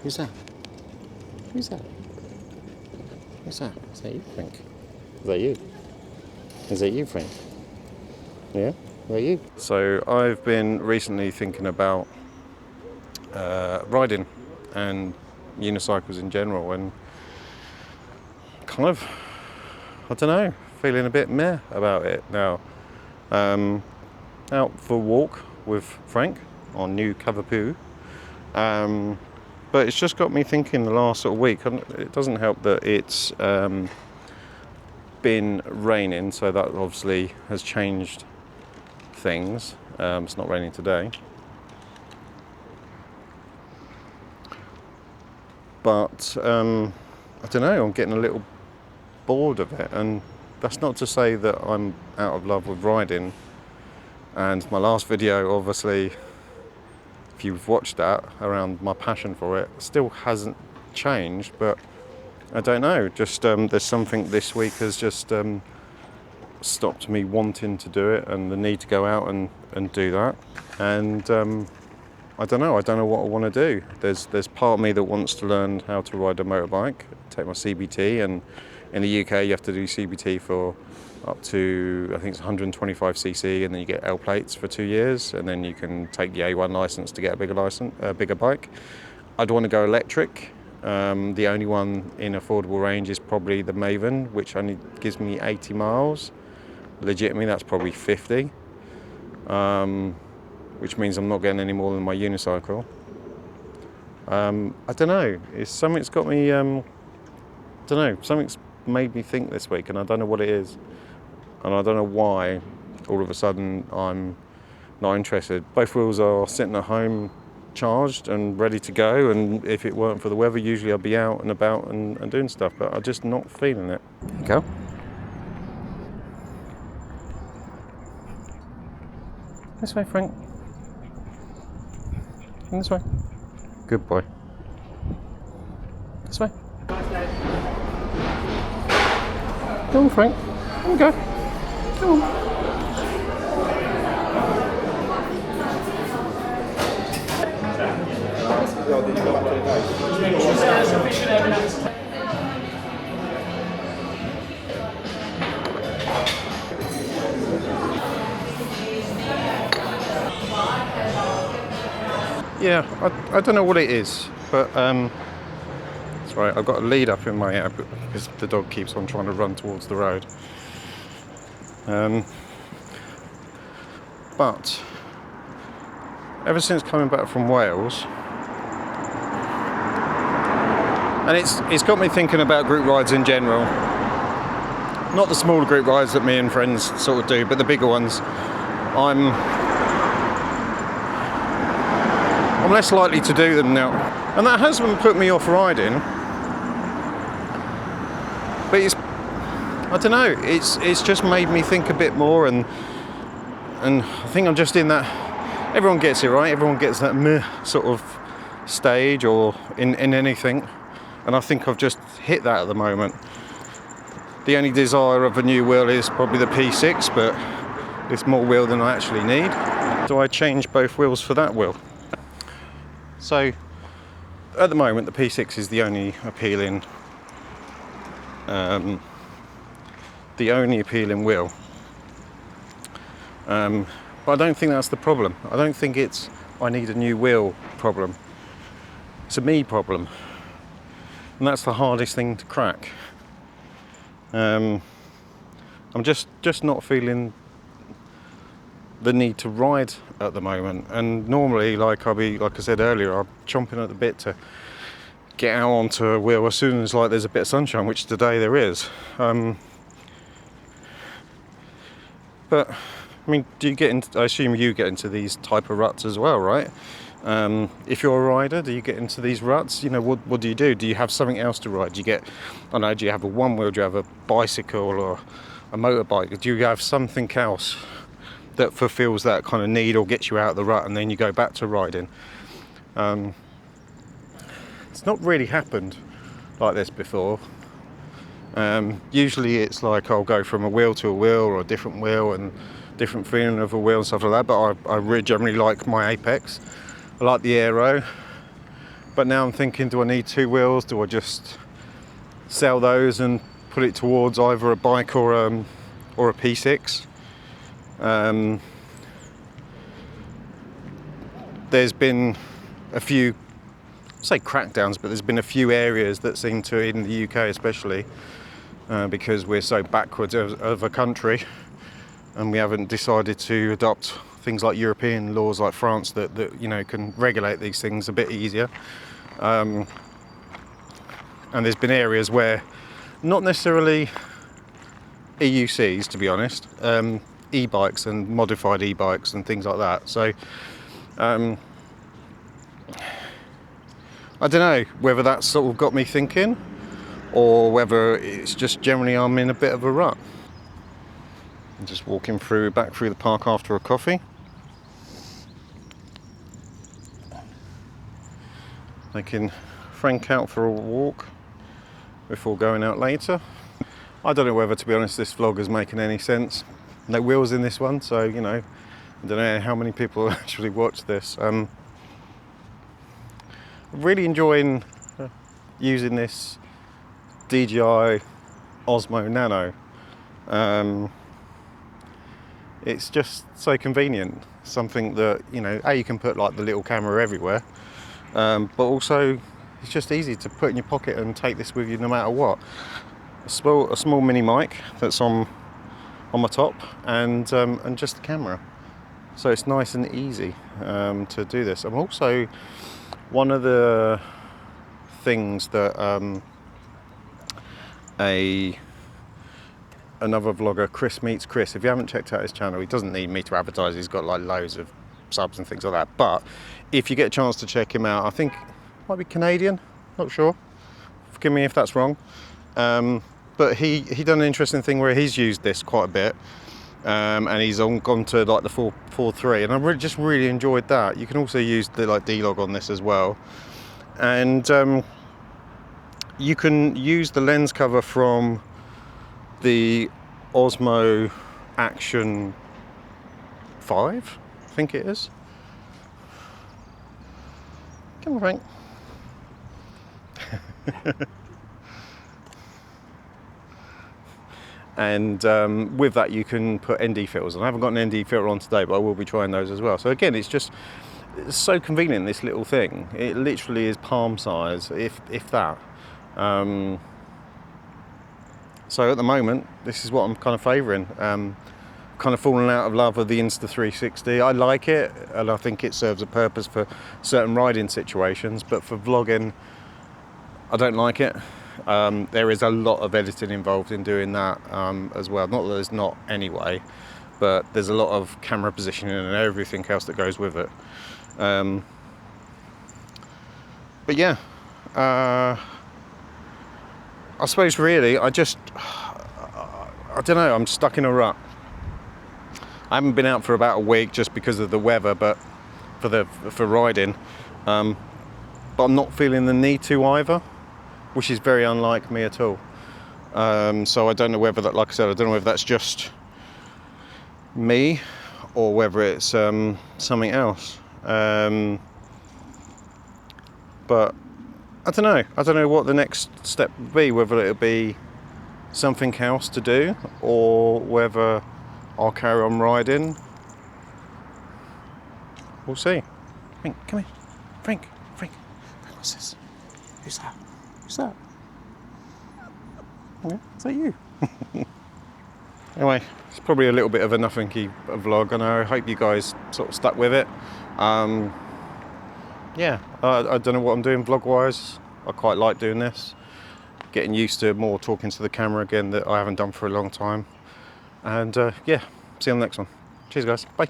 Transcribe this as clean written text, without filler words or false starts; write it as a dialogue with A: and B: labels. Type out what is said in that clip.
A: Who's that? Who's that? Who's that? Is that you, Frank? Is that you? Is that you, Frank? Yeah? Is that you? So I've been recently thinking about riding and unicycles in general, and kind of, I don't know, feeling a bit meh about it now. Out for a walk with Frank on New Cavapoo. But it's just got me thinking the last sort of week. It doesn't help that it's been raining, so that obviously has changed things. It's not raining today. But I don't know, I'm getting a little bored of it, and that's not to say that I'm out of love with riding. And my last video, obviously, if you've watched that, around my passion for it, still hasn't changed, but I don't know, just there's something this week has just stopped me wanting to do it, and the need to go out and do that. And I don't know what I want to do. There's part of me that wants to learn how to ride a motorbike, take my CBT, and in the UK you have to do CBT for up to, I think it's 125cc, and then you get L plates for 2 years, and then you can take the A1 license to get a bigger bike. I'd want to go electric. The only one in affordable range is probably the Maven, which only gives me 80 miles. Legitimately, that's probably 50, which means I'm not getting any more than my unicycle. I don't know. It's something's got me. Something's made me think this week, and I don't know what it is. And I don't know why all of a sudden I'm not interested. Both wheels are sitting at home charged and ready to go, and if it weren't for the weather, usually I'd be out and about and doing stuff, but I'm just not feeling it. Go. This way, Frank. This way. Good boy. This way. Come on, Frank. Come on, go. Come on. Yeah, I don't know what it is, but that's right, I've got a lead up in my ear because the dog keeps on trying to run towards the road. But ever since coming back from Wales, and it's got me thinking about group rides in general. Not the smaller group rides that me and friends sort of do, but the bigger ones. I'm less likely to do them now, and that hasn't put me off riding. But I don't know. It's just made me think a bit more, and I think I'm just in that. Everyone gets it, right? Everyone gets that meh sort of stage, or in anything, and I think I've just hit that at the moment. The only desire of a new wheel is probably the P6, but it's more wheel than I actually need. Do I change both wheels for that wheel? So at the moment the P6 is the only appealing wheel, but I don't think that's the problem. I don't think it's I need a new wheel problem. It's a me problem, and that's the hardest thing to crack. I'm just not feeling the need to ride at the moment, and normally, like I said earlier, I'm chomping at the bit to get out onto a wheel as soon as there's a bit of sunshine, which today there is. But I mean, do you get into? I assume you get into these type of ruts as well, right? If you're a rider, do you get into these ruts? You know, what do you do? Do you have something else to ride? Do you get? I don't know. Do you have a one wheel? Do you have a bicycle or a motorbike? Do you have something else that fulfills that kind of need, or gets you out of the rut and then you go back to riding? It's not really happened like this before. Usually it's like I'll go from a wheel to a wheel, or a different wheel and different feeling of a wheel and stuff like that, but I really generally like my Apex. I like the Aero, But now I'm thinking, do I need 2 wheels? Do I just sell those and put it towards either a bike or a P6? There's been a few, say crackdowns, but there's been a few areas that seem to, in the UK especially, because we're so backwards of a country, and we haven't decided to adopt things like European laws like France that you know, can regulate these things a bit easier. And there's been areas where, not necessarily EUCs to be honest, e-bikes and modified e-bikes and things like that. So I don't know whether that's sort of got me thinking, or whether it's just generally I'm in a bit of a rut. I'm just walking back through the park after a coffee. Taking Frank out for a walk before going out later. I don't know whether, to be honest, this vlog is making any sense. No wheels in this one, so you know, I don't know how many people actually watch this. I'm really enjoying using this DJI Osmo Nano. It's just so convenient. Something that, you know, you can put like the little camera everywhere, but also it's just easy to put in your pocket and take this with you no matter what. A small mini mic that's on my top, and just the camera. So it's nice and easy to do this. I'm also, one of the things that another vlogger, Chris Meets Chris, if you haven't checked out his channel, he doesn't need me to advertise, he's got like loads of subs and things like that, but if you get a chance to check him out, I think might be Canadian, not sure, forgive me if that's wrong, but he done an interesting thing where he's used this quite a bit, and he's gone to like the 4.3, and I just really enjoyed that. You can also use the like D-Log on this as well, and you can use the lens cover from the Osmo Action 5, I think it is. Come on, Frank. And with that you can put ND filters on. I haven't got an ND filter on today, but I will be trying those as well. So again, it's so convenient, this little thing. It literally is palm size, if that. So at the moment, this is what I'm kind of favouring. Kind of fallen out of love with the Insta360. I like it, and I think it serves a purpose for certain riding situations, but for vlogging, I don't like it. There is a lot of editing involved in doing that as well. Not that there's not anyway, but there's a lot of camera positioning and everything else that goes with it. But yeah, I suppose really, I don't know, I'm stuck in a rut. I haven't been out for about a week just because of the weather, but for riding, but I'm not feeling the need to either, which is very unlike me at all. So I don't know whether that, like I said, I don't know whether that's just me or whether it's something else. But I don't know. I don't know what the next step would be, whether it'll be something else to do or whether I'll carry on riding. We'll see. Frank, come here. Frank, what's this? Who's that? Who's that? Yeah, is that you? Anyway, it's probably a little bit of a nothing-y vlog, and I hope you guys sort of stuck with it. Yeah, I don't know what I'm doing vlog-wise. I quite like doing this. Getting used to more talking to the camera again, that I haven't done for a long time. And yeah, see you on the next one. Cheers guys, bye.